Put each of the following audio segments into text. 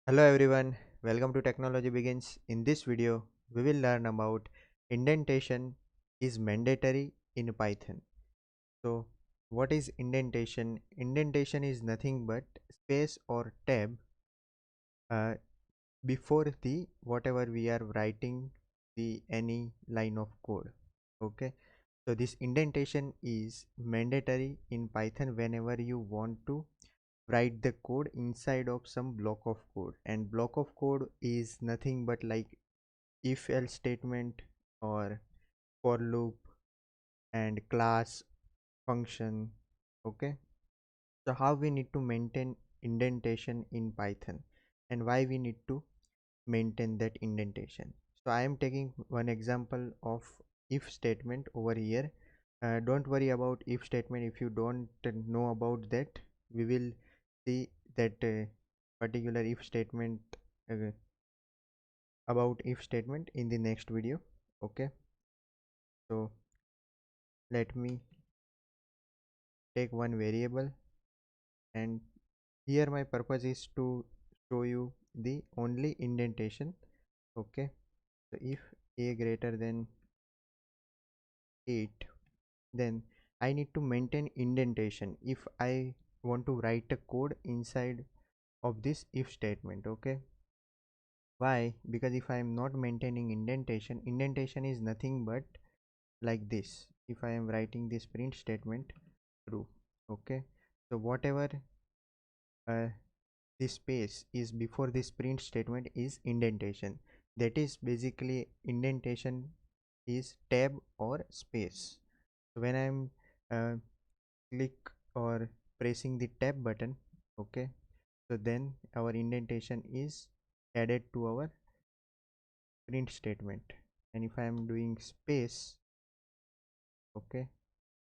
Hello everyone, welcome to Technology Begins. In this video, we will learn about indentation is mandatory in Python. So, what is indentation? Indentation is nothing but space or tab uh, before the whatever we are writing the any line of code. Okay, so this indentation is mandatory in Python whenever you want to write the code inside of some block of code, and block of code is nothing but like if else statement or for loop and class function. Okay, so how we need to maintain indentation in Python and why we need to maintain that indentation. So I am taking one example of if statement over here. Don't worry about if statement. If you don't know about that, we will see that particular if statement, uh, about if statement in the next video. Okay, so let me take one variable, and here my purpose is to show you the only indentation. Okay, so if a greater than 8, then I need to maintain indentation if I want to write a code inside of this if statement. Okay, why? Because if I am not maintaining indentation is nothing but like this. If I am writing this print statement true, okay, so whatever uh, this space is before this print statement is indentation. That is basically indentation is tab or space. So when I'm uh, click or pressing the tab button, okay, so then our indentation is added to our print statement. And if I am doing space, okay,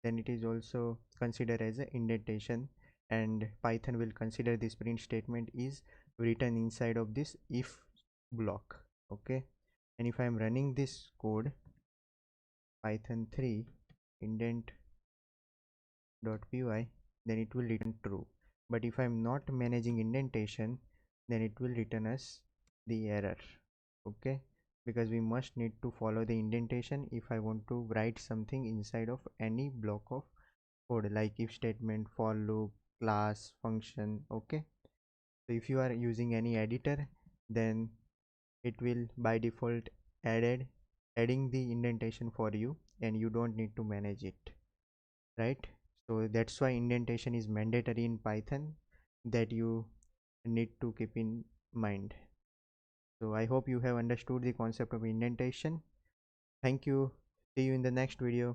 then it is also considered as an indentation, and Python will consider this print statement is written inside of this if block. Okay, and if I am running this code Python3 indent.py, then it will return true. But if I am not managing indentation, then it will return us the error. Okay, because we must need to follow the indentation if I want to write something inside of any block of code like if statement, for loop, class, function. Okay, so if you are using any editor, then it will by default adding the indentation for you, and you don't need to manage it, right? So that's why indentation is mandatory in Python, that you need to keep in mind. So I hope you have understood the concept of indentation. Thank you. See you in the next video.